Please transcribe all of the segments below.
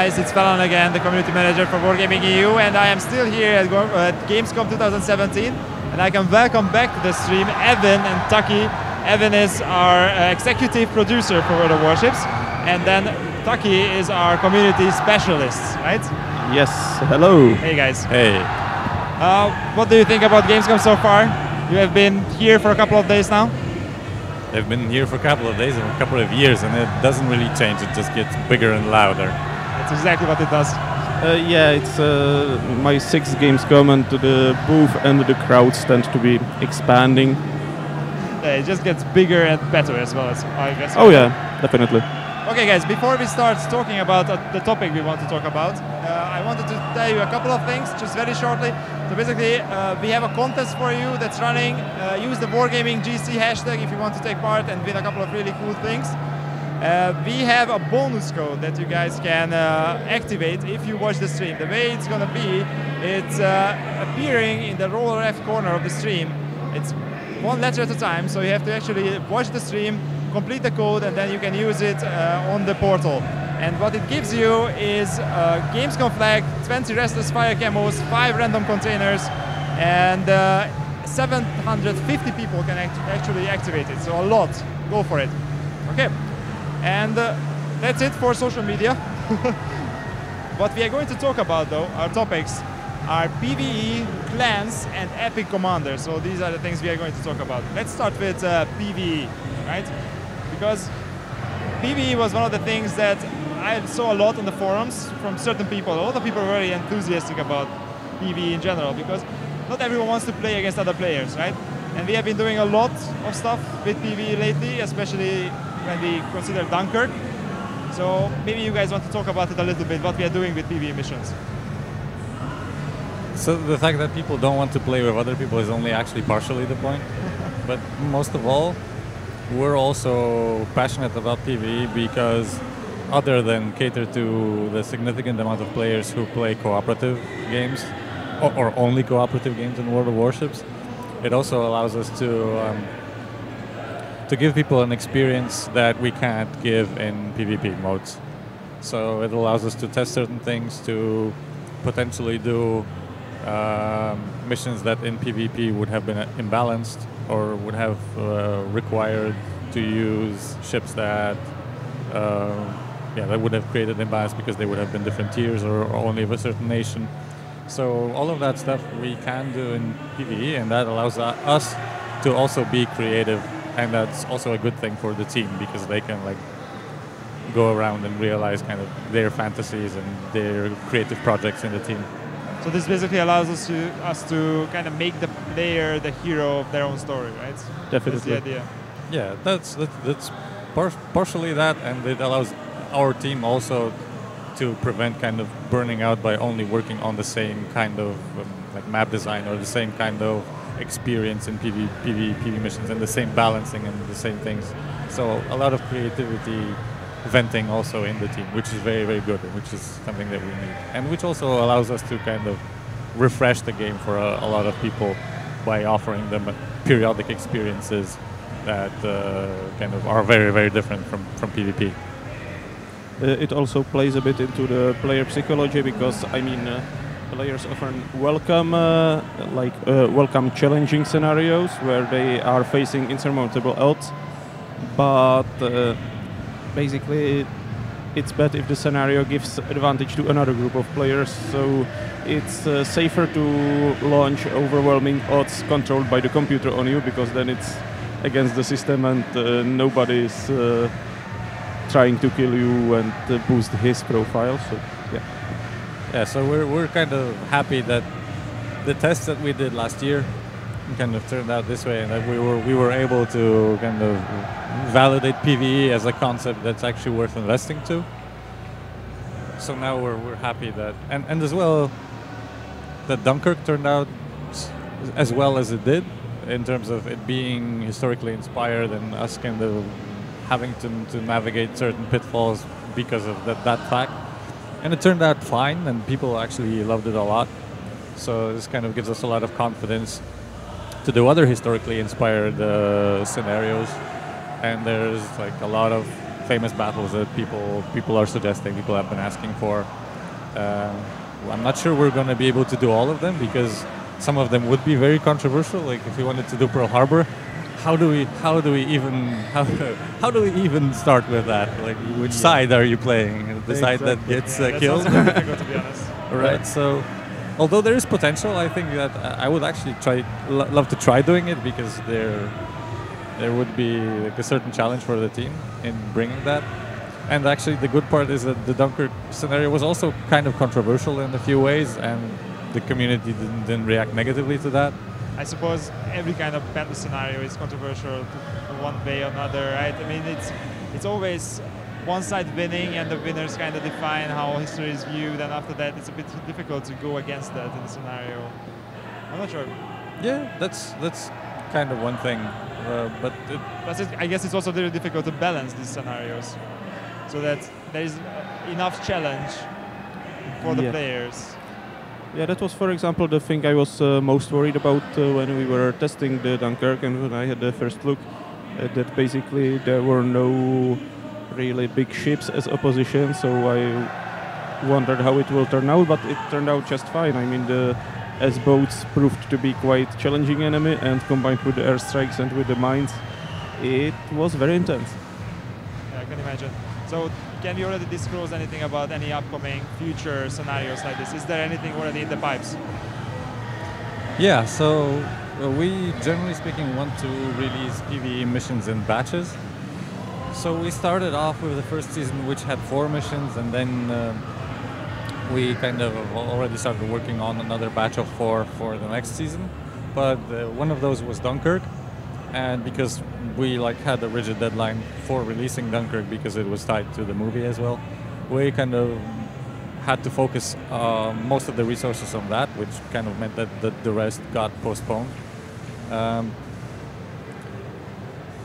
guys, it's Falan again, the community manager for Wargaming EU, and I am still here at Gamescom 2017, and I can welcome back to the stream Evan and Taki. Evan is our executive producer for World of Warships, and then Taki is our community specialist, right? Yes, hello. Hey guys. Hey. What do you think about Gamescom so far? You have been here for a couple of days now? They've been here for a couple of days and a couple of years, and it doesn't really change. It just gets bigger and louder. That's exactly what it does. Yeah, it's my 6th Gamescom, and the booth and the crowds tend to be expanding. Yeah, it just gets bigger and better as well, I guess. Oh yeah, definitely. Okay guys, before we start talking about the topic we want to talk about, I wanted to tell you a couple of things, just very shortly. So basically, we have a contest for you that's running. Use the Wargaming GC hashtag if you want to take part and win a couple of really cool things. We have a bonus code that you guys can activate if you watch the stream. The way it's gonna be, it's appearing in the lower left corner of the stream. It's one letter at a time, so you have to actually watch the stream, complete the code, and then you can use it on the portal. And what it gives you is a Gamescom flag, 20 restless fire camos, 5 random containers, and 750 people can actually activate it. So a lot. Go for it. Okay. And that's it for social media. What we are going to talk about, though, our topics, are PvE, clans, and epic commanders. So these are the things we are going to talk about. Let's start with PvE, right? Because PvE was one of the things that I saw a lot on the forums from certain people. A lot of people are very enthusiastic about PvE in general, because not everyone wants to play against other players, right? And we have been doing a lot of stuff with PvE lately, especially when we consider Dunkirk. So maybe you guys want to talk about it a little bit, what we are doing with PvE missions. So the fact that people don't want to play with other people is only actually partially the point. But most of all, we're also passionate about PvE because other than cater to the significant amount of players who play cooperative games, or only cooperative games in World of Warships, it also allows us to give people an experience that we can't give in PvP modes. So it allows us to test certain things, to potentially do missions that in PvP would have been imbalanced or would have required to use ships that that would have created imbalance because they would have been different tiers or only of a certain nation. So all of that stuff we can do in PvE, and that allows us to also be creative, and that's also a good thing for the team because they can like go around and realize kind of their fantasies and their creative projects in the team. So this basically allows us to kind of make the player the hero of their own story, right? Definitely. That's the idea. Yeah, that's partially that, and it allows our team also to prevent kind of burning out by only working on the same kind of like map design or the same kind of experience in PvP missions and the same balancing and the same things. So a lot of creativity venting also in the team, which is very, very good, which is something that we need. And which also allows us to kind of refresh the game for a lot of people by offering them periodic experiences that kind of are very, very different from PvP. It also plays a bit into the player psychology because, I mean, players often welcome welcome challenging scenarios where they are facing insurmountable odds, but basically it's bad if the scenario gives advantage to another group of players, so it's safer to launch overwhelming odds controlled by the computer on you, because then it's against the system and nobody's trying to kill you and boost his profile. So yeah. Yeah, so we're kind of happy that the tests that we did last year kind of turned out this way, and that we were able to kind of validate PvE as a concept that's actually worth investing to. So now we're happy that, and as well, that Dunkirk turned out as well as it did in terms of it being historically inspired and us kind of having to navigate certain pitfalls because of that fact. And it turned out fine, and people actually loved it a lot. So this kind of gives us a lot of confidence to do other historically inspired scenarios. And there's like a lot of famous battles that people are suggesting, people have been asking for. I'm not sure we're going to be able to do all of them because some of them would be very controversial. Like if we wanted to do Pearl Harbor, how do we even start with that? Like which side are you playing? The side that gets killed? That's also difficult, to be honest. Right. So, although there is potential, I think that I would actually love to try doing it because there would be like a certain challenge for the team in bringing that. And actually, the good part is that the Dunkirk scenario was also kind of controversial in a few ways, and the community didn't react negatively to that. I suppose every kind of battle scenario is controversial one way or another, right? I mean, it's always one side winning, and the winners kind of define how history is viewed, and after that, it's a bit difficult to go against that in the scenario. I'm not sure. Yeah, that's kind of one thing, but I guess it's also very difficult to balance these scenarios, so that there is enough challenge for the players. Yeah, that was, for example, the thing I was most worried about when we were testing the Dunkirk and when I had the first look, that basically there were no really big ships as opposition, so I wondered how it will turn out, but it turned out just fine. I mean, the S-boats proved to be quite challenging enemy, and combined with the airstrikes and with the mines, it was very intense. Yeah, I can imagine. So, can we already disclose anything about any upcoming future scenarios like this? Is there anything already in the pipes? Yeah, so we generally speaking want to release PvE missions in batches. So we started off with the first season, which had 4 missions, and then we kind of already started working on another batch of 4 for the next season. But one of those was Dunkirk, and because we had a rigid deadline for releasing Dunkirk because it was tied to the movie as well, we kind of had to focus most of the resources on that, which kind of meant that the rest got postponed.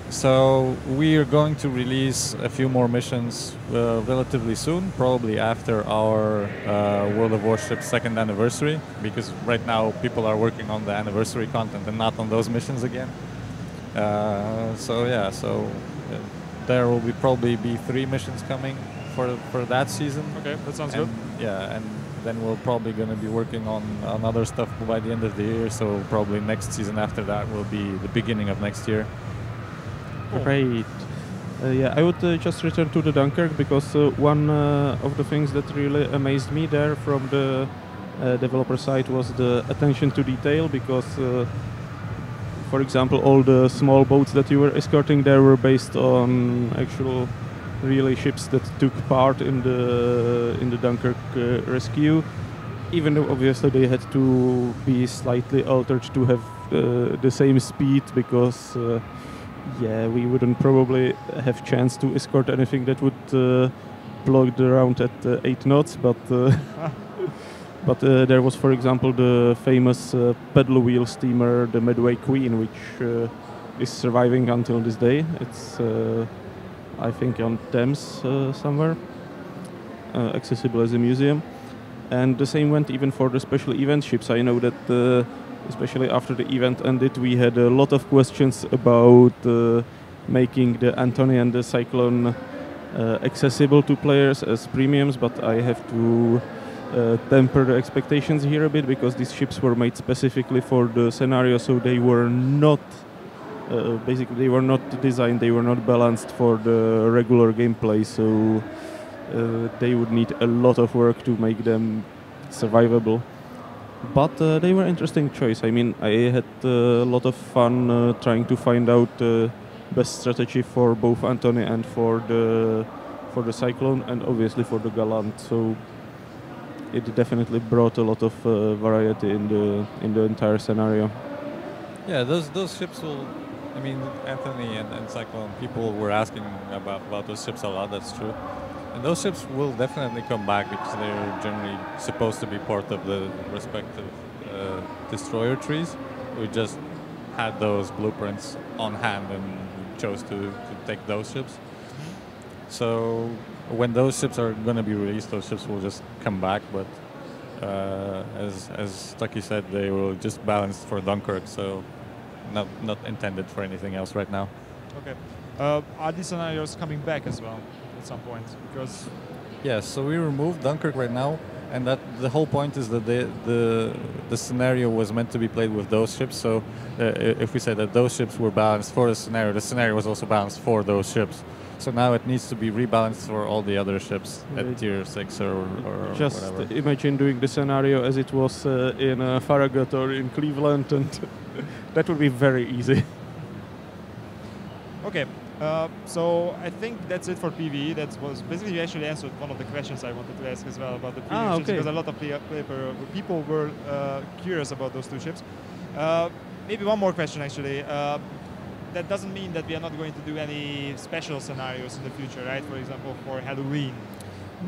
So we are going to release a few more missions relatively soon, probably after our World of Warships 2nd anniversary, because right now people are working on the anniversary content and not on those missions again. There will probably be 3 missions coming for that season. Okay, that sounds good. Yeah, and then we're probably going to be working on other stuff by the end of the year, so probably next season after that will be the beginning of next year. Great. Yeah, I would just return to the Dunkirk because one of the things that really amazed me there from the developer side was the attention to detail, because for example, all the small boats that you were escorting there were based on actual really ships that took part in the Dunkirk rescue, even though obviously they had to be slightly altered to have the same speed, because we wouldn't probably have chance to escort anything that would plug around at 8 knots, but but there was, for example, the famous paddle wheel steamer, the Medway Queen, which is surviving until this day. It's I think on Thames somewhere, accessible as a museum. And the same went even for the special event ships. I know that especially after the event ended, we had a lot of questions about making the Anthony and the Cyclone accessible to players as premiums, but I have to temper the expectations here a bit, because these ships were made specifically for the scenario, so they were not basically they were not designed, they were not balanced for the regular gameplay, so they would need a lot of work to make them survivable. But they were interesting choice. I mean, I had a lot of fun trying to find out the best strategy for both Anthony and for the Cyclone, and obviously for the Gallant. So it definitely brought a lot of variety in the entire scenario. Yeah, those ships will. I mean, Anthony and Cyclone. People were asking about those ships a lot. That's true. And those ships will definitely come back because they're generally supposed to be part of the respective destroyer trees. We just had those blueprints on hand and chose to take those ships. So when those ships are going to be released, those ships will just come back. But as Taki said, they will just balanced for Dunkirk, so not intended for anything else right now. Okay. Are these scenarios coming back as well at some point? Because Yes, so we removed Dunkirk right now, and that the whole point is that the scenario was meant to be played with those ships. So if we say that those ships were balanced for the scenario was also balanced for those ships. So now it needs to be rebalanced for all the other ships at tier 6 or just whatever. imagine doing the scenario as it was in Farragut or in Cleveland, and that would be very easy. okay. So I think that's it for PvE. That was basically you actually answered one of the questions I wanted to ask as well about the PvE ships, okay. because a lot of people were curious about those two ships. Maybe one more question actually. That doesn't mean that we are not going to do any special scenarios in the future, right? For example, for Halloween.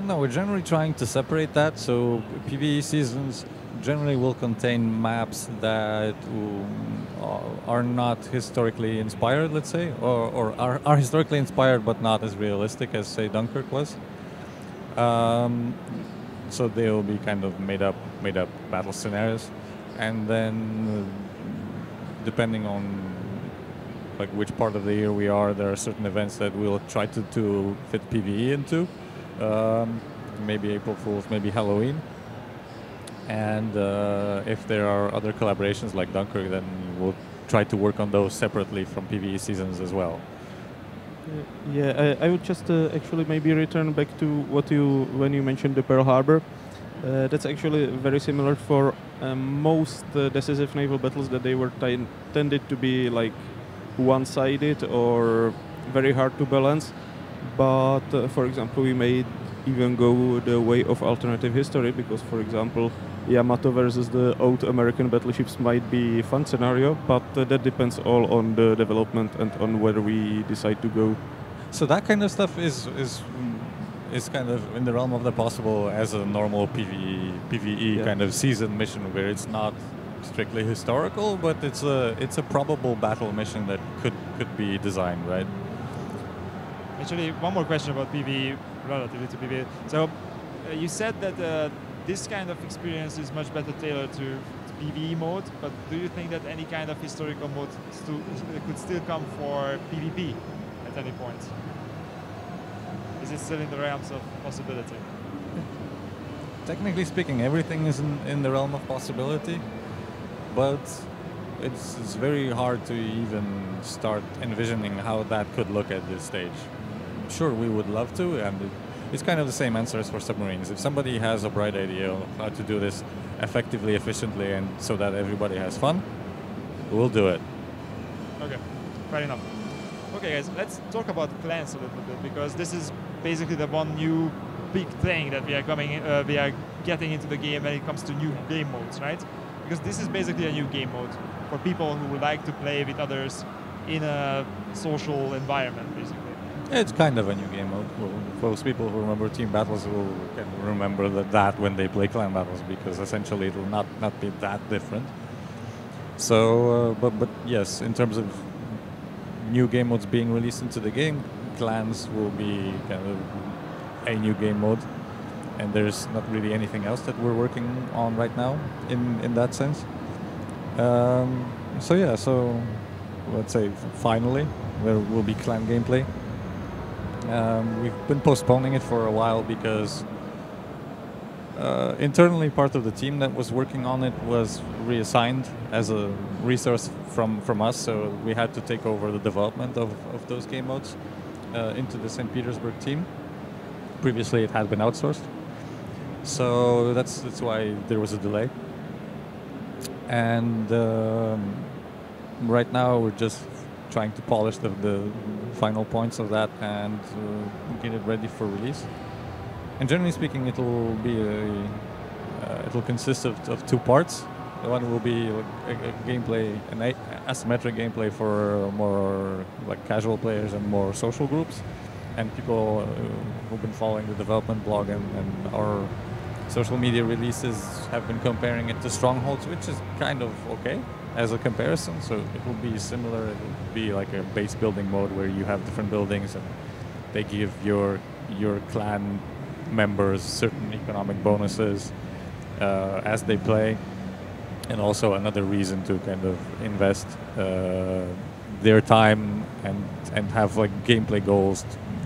No, we're generally trying to separate that. So PvE seasons generally will contain maps that are not historically inspired, let's say, or are historically inspired but not as realistic as, say, Dunkirk was. So they will be kind of made up battle scenarios, and then depending on like which part of the year we are, there are certain events that we'll try to fit PvE into. Maybe April Fools, maybe Halloween. And if there are other collaborations like Dunkirk, then we'll try to work on those separately from PvE seasons as well. Yeah, I would just actually maybe return back to when you mentioned the Pearl Harbor. That's actually very similar for most decisive naval battles, that they were tended to be like one-sided or very hard to balance. But for example, we may even go the way of alternative history, because for example, Yamato versus the old American battleships might be a fun scenario, but that depends all on the development and on where we decide to go. So that kind of stuff is kind of in the realm of the possible as a normal PvE kind of season mission, where it's not strictly historical, but it's a probable battle mission that could be designed, right? Actually, one more question about PvE relatively to PvE. So you said that this kind of experience is much better tailored to PvE mode, but do you think that any kind of historical mode could still come for PvP at any point? Is it still in the realms of possibility? Technically speaking, everything is in the realm of possibility, but it's very hard to even start envisioning how that could look at this stage. Sure, we would love to, and it's kind of the same answer as for submarines. If somebody has a bright idea of how to do this effectively, efficiently, and so that everybody has fun, we'll do it. Okay, fair enough. Okay, guys, let's talk about clans a little bit, because this is basically the one new big thing that we are getting into the game when it comes to new game modes, right? Because this is basically a new game mode for people who would like to play with others in a social environment, basically. It's kind of a new game mode. Well, those people who remember team battles will can remember that when they play clan battles, because essentially it will not be that different. So, but yes, in terms of new game modes being released into the game, clans will be kind of a new game mode, and there's not really anything else that we're working on right now in that sense. So yeah, so let's say finally there will be clan gameplay. We've been postponing it for a while because internally part of the team that was working on it was reassigned as a resource from us, so we had to take over the development of those game modes into the St. Petersburg team. Previously it had been outsourced, so that's why there was a delay. And right now we're just trying to polish the final points of that and get it ready for release. And generally speaking, it'll be it'll consist of two parts. One will be a gameplay, an asymmetric gameplay for more like casual players and more social groups. And people who've been following the development blog and our social media releases have been comparing it to Strongholds, which is kind of okay as a comparison. So it will be similar. It will be like a base building mode where you have different buildings and they give your clan members certain economic bonuses as they play, and also another reason to kind of invest their time and and have like gameplay goals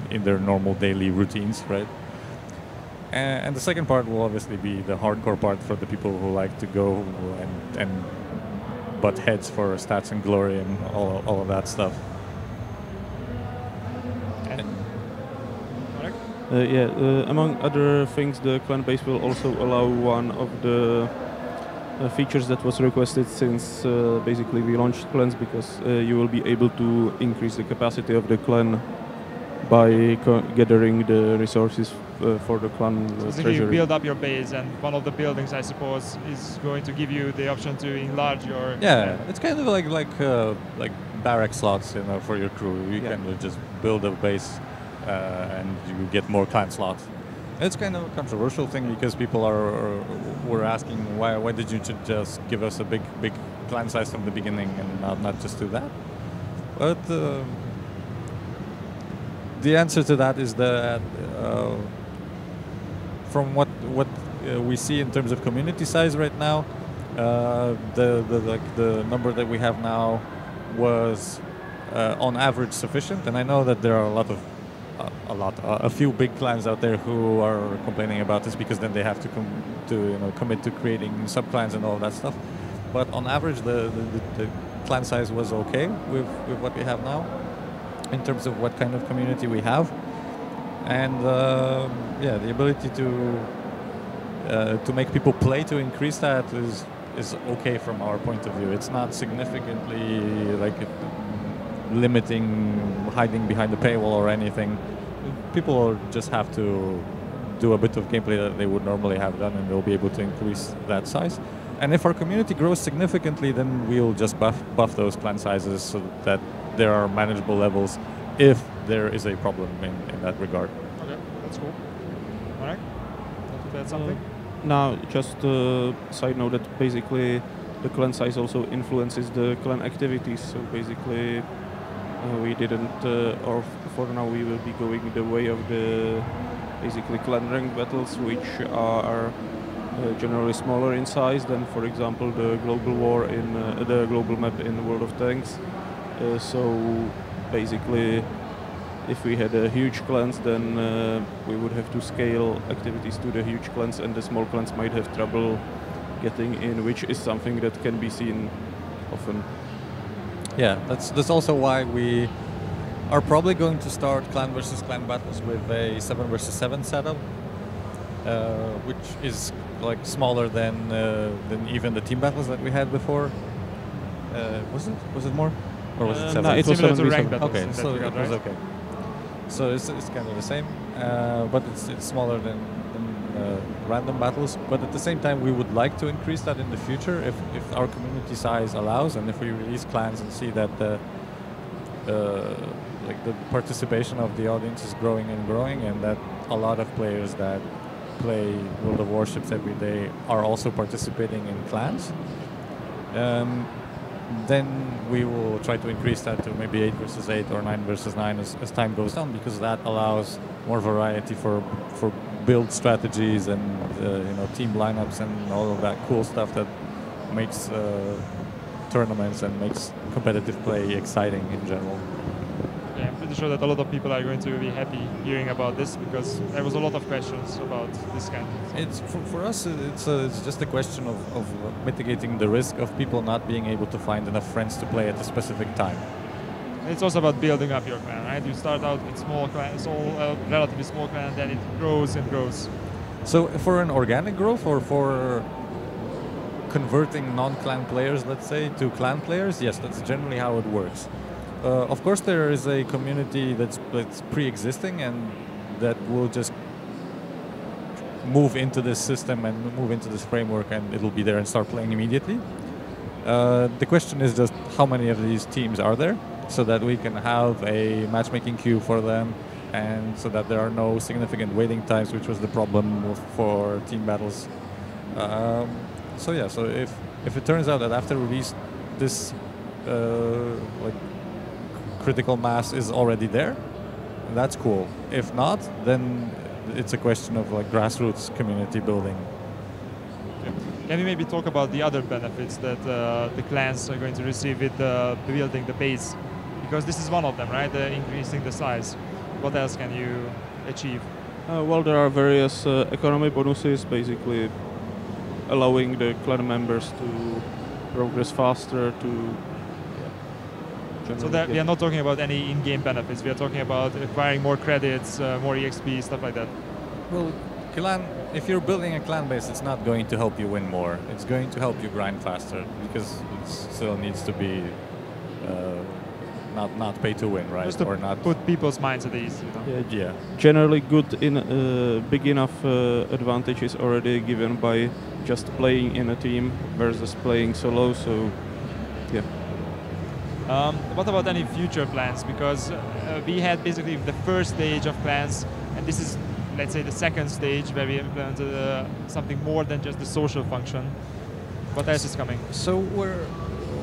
in their normal daily routines, right? And the second part will obviously be the hardcore part for the people who like to go and butt heads for stats and glory and all of that stuff. Among other things, the clan base will also allow one of the features that was requested since basically we launched clans, because you will be able to increase the capacity of the clan by gathering the resources for the clan treasury. You build up your base, and one of the buildings, I suppose, is going to give you the option to enlarge your. Yeah, it's kind of like barrack slots, you know, for your crew. You can just build a base, and you get more clan slots. It's kind of a controversial thing because people were asking why did you just give us a big clan size from the beginning and not just do that? But the answer to that is that from what we see in terms of community size right now, the number that we have now was on average sufficient, and I know that there are a few big clans out there who are complaining about this because then they have to commit to creating sub-clans and all that stuff. But on average, the clan size was okay with what we have now in terms of what kind of community we have, and the ability to make people play to increase that is okay from our point of view. It's not significantly limiting, hiding behind the paywall or anything. People just have to do a bit of gameplay that they would normally have done, and they'll be able to increase that size. And if our community grows significantly, then we'll just buff those clan sizes so that there are manageable levels if there is a problem in that regard. Okay, that's cool. All right, want to add something? Now, just a side note that basically the clan size also influences the clan activities. So basically, we didn't, or for now, we will be going the way of the basically clan rank battles, which are generally smaller in size than, for example, the global war in the global map in World of Tanks. So basically, if we had huge clans, then we would have to scale activities to the huge clans, and the small clans might have trouble getting in, which is something that can be seen often. Yeah, that's also why we are probably going to start clan versus clan battles with a 7 versus 7 setup, which is like smaller than even the team battles that we had before. Was it more? Or was it 7? No, it was similar to 7v7. rank battles. Okay, so it was okay. So it's kind of the same, but it's smaller than random battles. But at the same time, we would like to increase that in the future if our community size allows, and if we release clans and see that the participation of the audience is growing and growing, and that a lot of players that play World of Warships every day are also participating in clans. Then we will try to increase that to maybe 8 versus 8 or 9 versus 9 as time goes on, because that allows more variety for build strategies and team lineups and all of that cool stuff that makes tournaments and makes competitive play exciting in general. Yeah, I'm pretty sure that a lot of people are going to be happy hearing about this, because there was a lot of questions about this kind of thing. It's for us. It's just a question of mitigating the risk of people not being able to find enough friends to play at a specific time. It's also about building up your clan, right? You start out with small clan, it's all relatively small clan, and then it grows and grows. So for an organic growth, or for converting non-clan players, let's say, to clan players, yes, that's generally how it works. Of course, there is a community that's pre-existing and that will just move into this system and move into this framework, and it'll be there and start playing immediately. The question is just how many of these teams are there, so that we can have a matchmaking queue for them, and so that there are no significant waiting times, which was the problem for team battles. So if it turns out that after release this critical mass is already there, that's cool. If not, then it's a question of grassroots community building. Okay. Can you maybe talk about the other benefits that the clans are going to receive with building the base Because this is one of them, right? Increasing the size. What else can you achieve? Well, there are various economy bonuses, basically allowing the clan members to progress faster, So that we are not talking about any in-game benefits. We are talking about acquiring more credits, more EXP, stuff like that. Well, if you're building a clan base, it's not going to help you win more. It's going to help you grind faster because it still needs to be not pay to win, right? Just to or not put people's minds at ease. You know? Yeah. Generally, good in big enough advantage is already given by just playing in a team versus playing solo. So, yeah. What about any future plans? Because we had basically the first stage of plans, and this is, let's say, the second stage where we implemented something more than just the social function. What else is coming? So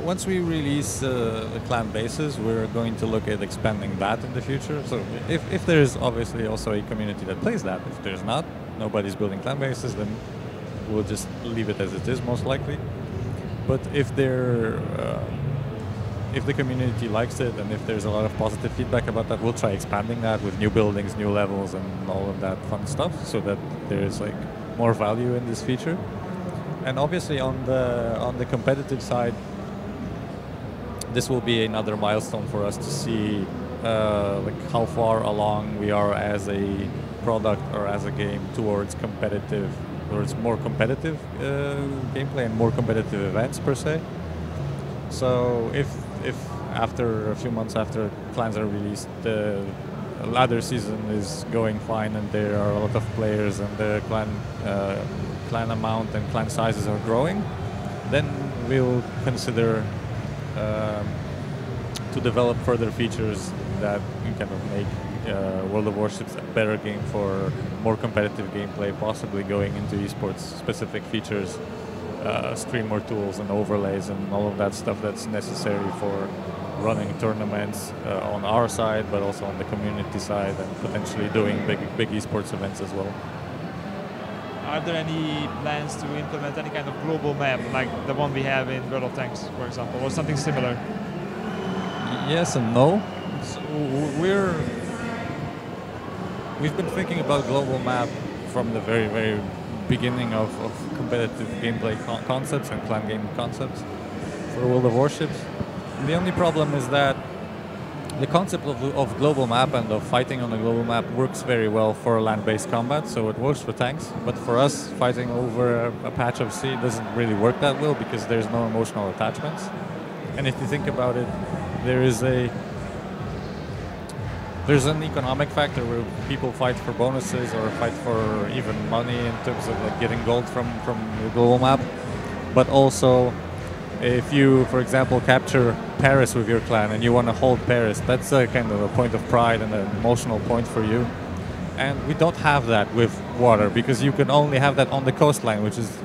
once we release the clan bases, we're going to look at expanding that in the future. So if there's obviously also a community that plays that, if there's not, nobody's building clan bases, then we'll just leave it as it is most likely. But if the community likes it and if there's a lot of positive feedback about that, we'll try expanding that with new buildings, new levels, and all of that fun stuff, so that there's like more value in this feature. And obviously on the competitive side, this will be another milestone for us to see like how far along we are as a product or as a game towards more competitive gameplay and more competitive events per se. So if after a few months after clans are released, the ladder season is going fine and there are a lot of players and the clan amount and clan sizes are growing, then we'll consider to develop further features that can kind of make World of Warships a better game for more competitive gameplay, possibly going into esports specific features, streamer tools and overlays and all of that stuff that's necessary for running tournaments on our side, but also on the community side, and potentially doing big esports events as well. Are there any plans to implement any kind of global map, like the one we have in World of Tanks, for example, or something similar? Yes and no. So we've been thinking about global map from the very, very beginning of competitive gameplay concepts and clan game concepts for World of Warships. The only problem is that the concept of global map and of fighting on a global map works very well for land-based combat, so it works for tanks, but for us, fighting over a patch of sea doesn't really work that well because there's no emotional attachments. And if you think about it, there's an economic factor where people fight for bonuses or fight for even money in terms of like getting gold from the global map, but also if you, for example, capture Paris with your clan and you want to hold Paris, that's a kind of a point of pride and an emotional point for you. And we don't have that with water because you can only have that on the coastline, which is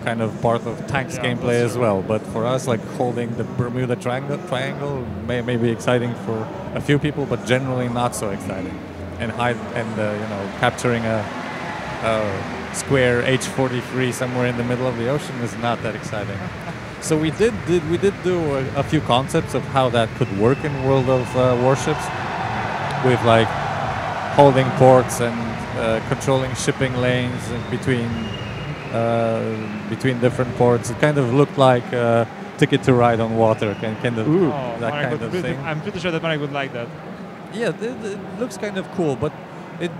kind of part of tanks gameplay as well. But for us, like holding the Bermuda Triangle may be exciting for a few people, but generally not so exciting. And capturing a square H-43 somewhere in the middle of the ocean is not that exciting. So we did do a few concepts of how that could work in World of Warships, with like holding ports and controlling shipping lanes between different ports. It kind of looked like Ticket to Ride on water, kind of that kind of thing. I'm pretty sure that Marek would like that. Yeah, it looks kind of cool, but it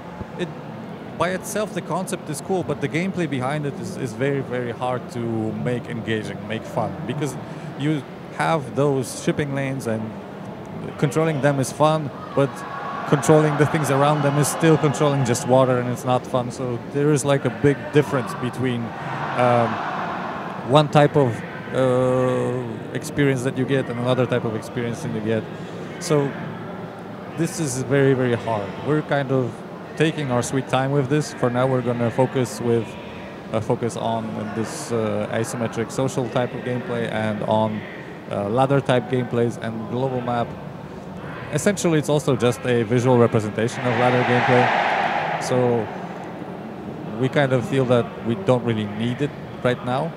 by itself the concept is cool, but the gameplay behind it is very, very hard to make engaging, make fun, because you have those shipping lanes and controlling them is fun, but controlling the things around them is still controlling just water, and it's not fun. So there is like a big difference between one type of experience that you get and another type of experience that you get. So this is very, very hard. We're kind of taking our sweet time with this. For now, we're going to focus on this asymmetric social type of gameplay and on ladder type gameplays and global map. Essentially, it's also just a visual representation of ladder gameplay. So we kind of feel that we don't really need it right now.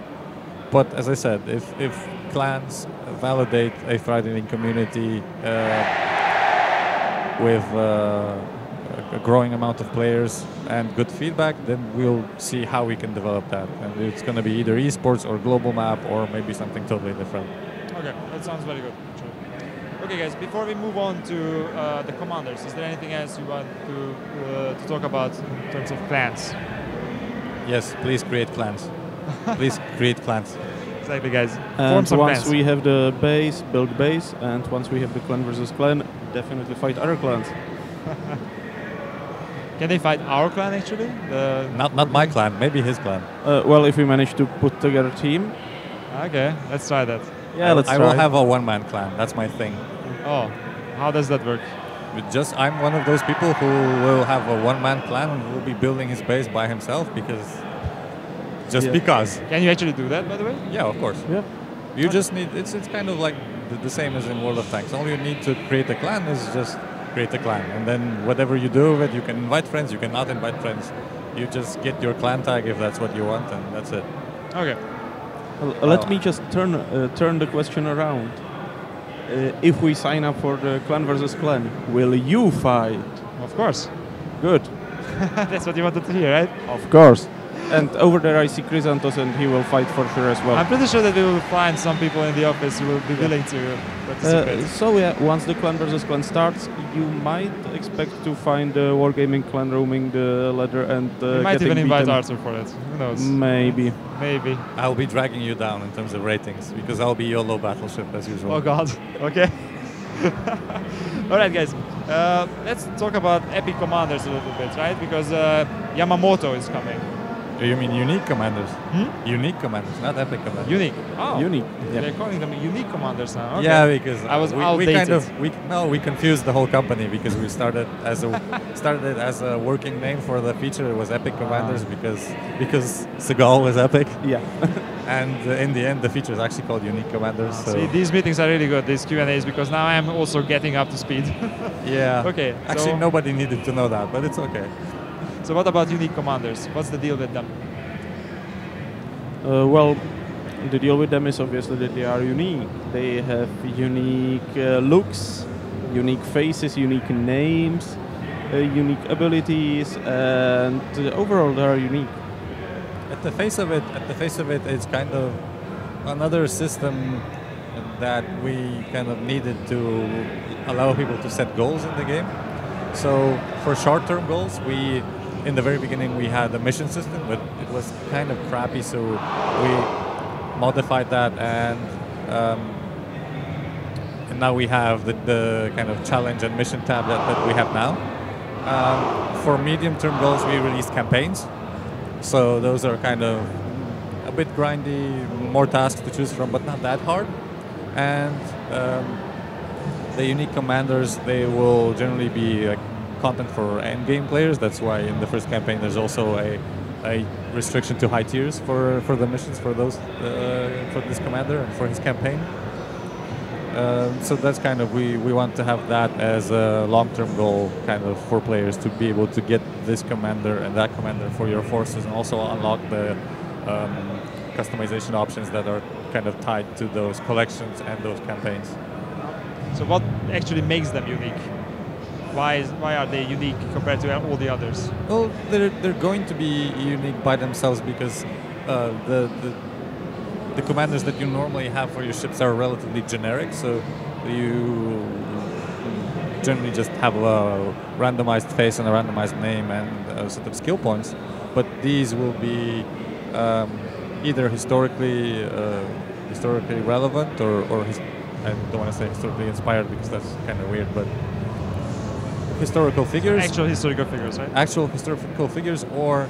But as I said, if clans, validate a thriving community with a growing amount of players and good feedback, then we'll see how we can develop that. And it's going to be either esports or global map or maybe something totally different. Okay, that sounds very good. Sure. Okay, guys, before we move on to the commanders, is there anything else you want to talk about in terms of clans? Yes, please create clans. Please create clans. Exactly, guys. And Form some once clans. we have the base, build base, and once we have the clan versus clan, definitely fight other clans. Can they fight our clan actually? Not my clan, maybe his clan. Well, if we manage to put together a team. Okay, let's try that. Yeah, let's I try. will have a one-man clan. That's my thing. Oh, how does that work? I'm one of those people who will have a one-man clan and will be building his base by himself because. Because. Can you actually do that, by the way? Yeah, of course. Yeah. You just need. It's kind of like the same as in World of Tanks. All you need to create a clan is just create a clan, and then whatever you do with it, you can invite friends, you cannot invite friends. You just get your clan tag if that's what you want, and that's it. Okay. Let me just turn the question around. If we sign up for the clan versus clan, will you fight? Of course. Good. That's what you wanted to hear, right? Of course. And over there I see Chrysanthos, and he will fight for sure as well. I'm pretty sure that we will find some people in the office who will be willing to participate. So yeah, once the clan versus clan starts, you might expect to find the Wargaming clan roaming the ladder and we might getting even invite beaten. Arthur for it. Who knows? Maybe. Maybe. I'll be dragging you down in terms of ratings because I'll be YOLO Battleship as usual. Oh God. Okay. All right, guys. Let's talk about epic commanders a little bit, right? Because Yamamoto is coming. You mean unique commanders? Hmm? Unique commanders, not epic commanders. Unique. Oh. Unique. Yeah. They're calling them unique commanders now. Okay. Yeah, because I was we outdated. we confused the whole company because we started as a working name for the feature. It was Epic Commanders because Seagal was epic, Yeah. and in the end the feature is actually called Unique Commanders. So See, these meetings are really good, these Q&As, because now I am also getting up to speed. yeah. Okay. Actually, so, nobody needed to know that, but it's okay. So what about unique commanders? What's the deal with them? Well, the deal with them is obviously that they are unique. They have unique looks, unique faces, unique names, unique abilities, and overall they are unique. At the face of it, it's kind of another system that we kind of needed to allow people to set goals in the game. So for short-term goals, in the very beginning we had a mission system, but it was kind of crappy, so we modified that, and now we have the kind of challenge and mission tab that we have now. For medium-term goals, we released campaigns, so those are kind of a bit grindy, more tasks to choose from, but not that hard. And the unique commanders, they will generally be content for endgame players. That's why in the first campaign there's also a restriction to high tiers for the missions for those for this commander and for his campaign. So that's kind of we want to have that as a long-term goal, kind of for players to be able to get this commander and that commander for your forces, and also unlock the customization options that are kind of tied to those collections and those campaigns. So what actually makes them unique? Why are they unique compared to all the others? Well, they're going to be unique by themselves because the commanders that you normally have for your ships are relatively generic. So you generally just have a randomized face and a randomized name and a set of skill points. But these will be either historically relevant or I don't want to say historically inspired because that's kind of weird, but historical figures. Actual historical figures, right? Actual historical figures, or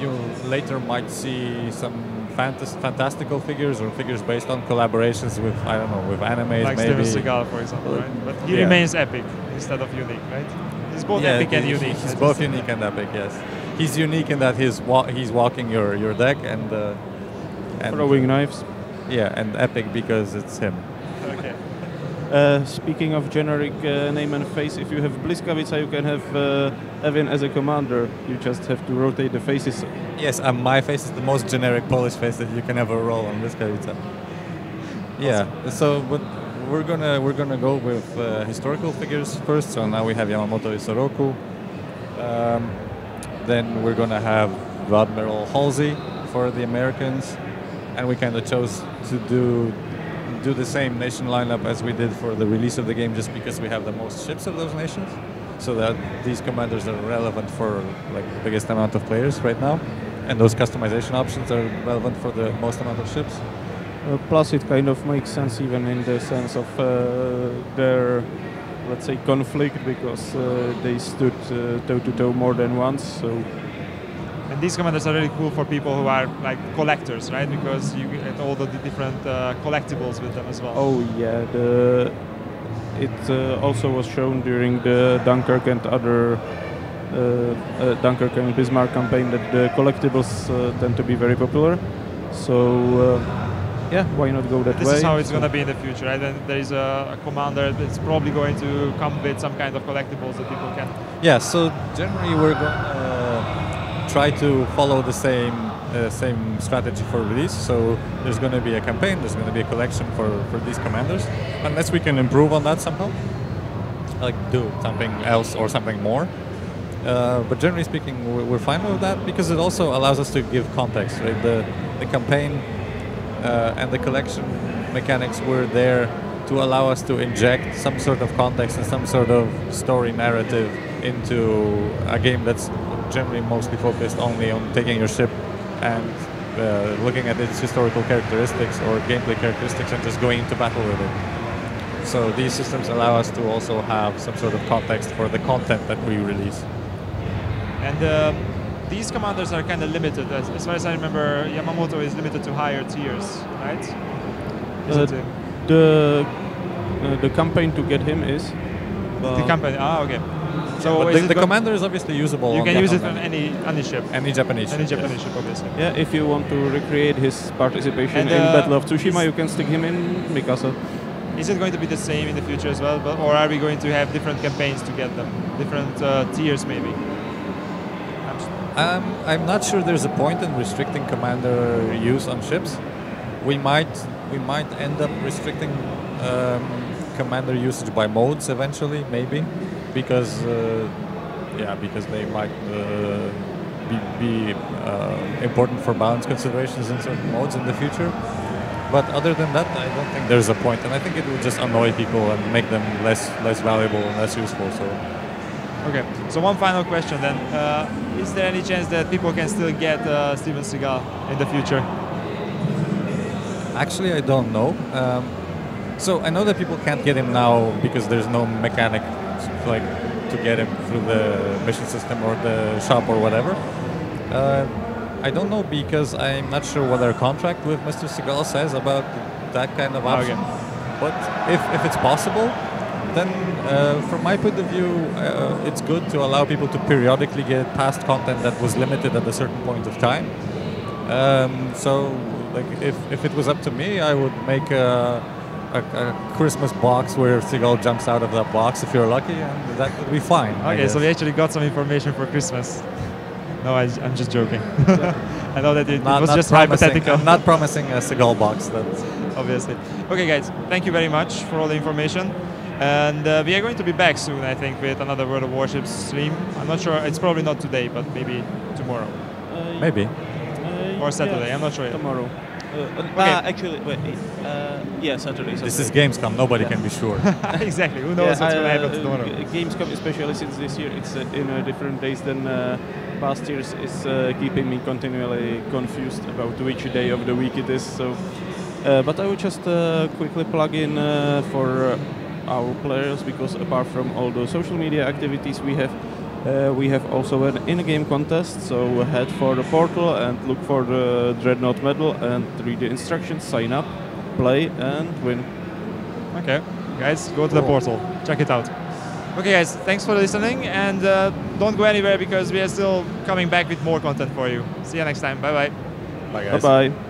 you later might see some fantastical figures or figures based on collaborations with, I don't know, with animes, like maybe. Steven Seagal, for example, right? But he Yeah. remains epic instead of unique, right? He's both epic and unique. He's both unique and epic, yes. He's unique in that he's walking your deck and Throwing knives. Yeah, and epic because it's him. Okay. Speaking of generic name and face, if you have Bliskavica, you can have Evin as a commander. You just have to rotate the faces. Yes, my face is the most generic Polish face that you can ever roll on Bliskavica. Yeah. So, but we're gonna go with historical figures first. So now we have Yamamoto Isoroku. Then we're gonna have Admiral Halsey for the Americans, and we kind of chose to do the same nation lineup as we did for the release of the game, just because we have the most ships of those nations, so that these commanders are relevant for like the biggest amount of players right now, and those customization options are relevant for the most amount of ships. Plus, it kind of makes sense even in the sense of their, let's say, conflict, because they stood toe-to-toe more than once. So. And these commanders are really cool for people who are like collectors, right? Because you get all the different collectibles with them as well. Oh yeah, it also was shown during the Dunkirk and other Dunkirk and Bismarck campaign that the collectibles tend to be very popular. So yeah, why not go that way? This is how it's going to be in the future, right? And there is a commander that's probably going to come with some kind of collectibles that people can. Yeah. So generally, we're going to try to follow the same strategy for release. So there's going to be a campaign, there's going to be a collection for these commanders, unless we can improve on that somehow, like do something else or something more. But generally speaking, we're fine with that, because it also allows us to give context. Right? The campaign and the collection mechanics were there to allow us to inject some sort of context and some sort of story narrative into a game that's generally mostly focused only on taking your ship and looking at its historical characteristics or gameplay characteristics and just going into battle with it. So these systems allow us to also have some sort of context for the content that we release. And these commanders are kind of limited. As far as I remember, Yamamoto is limited to higher tiers, right? The campaign to get him is... the campaign, okay. So but the commander is obviously usable. You can use it on any ship. Any Japanese ship. Any Japanese ship, obviously. Yeah, if you want to recreate his participation in Battle of Tsushima, you can stick him in Mikasa. Is it going to be the same in the future as well, or are we going to have different campaigns to get them? Different tiers, maybe? I'm not sure there's a point in restricting commander use on ships. We might end up restricting commander usage by modes eventually, maybe, because they might be important for balance considerations in certain modes in the future. But other than that, I don't think there's a point, and I think it will just annoy people and make them less valuable and less useful. So. Okay, so one final question then. Is there any chance that people can still get Steven Seagal in the future? Actually, I don't know. So I know that people can't get him now because there's no mechanic like to get him through the mission system or the shop or whatever. I don't know, because I'm not sure what our contract with Mr. Seagal says about that kind of option. Okay. But if it's possible, then from my point of view, it's good to allow people to periodically get past content that was limited at a certain point of time. So, like, if it was up to me, I would make a Christmas box where Seagal jumps out of that box if you're lucky, and that would be fine. Okay, so we actually got some information for Christmas. No, I'm just joking. I know that it was just hypothetical. I'm not promising a Seagal box. That's obviously. Okay, guys, thank you very much for all the information. And we are going to be back soon, I think, with another World of Warships stream. I'm not sure, it's probably not today, but maybe tomorrow. Maybe. Or Saturday, I'm not sure yet. Tomorrow. Okay. Actually, wait, yeah, Saturday. This is Gamescom, nobody can be sure. Exactly, who knows what's going to happen tomorrow. Gamescom, especially since this year it's in different days than past years, is keeping me continually confused about which day of the week it is. So, but I will just quickly plug in for our players, because apart from all the social media activities we have also an in-game contest. So head for the portal and look for the Dreadnought medal and read the instructions, sign up, play and win. Okay, guys, go to the portal, check it out. Okay guys, thanks for listening, and don't go anywhere, because we are still coming back with more content for you. See you next time, bye bye. Bye guys. Bye bye.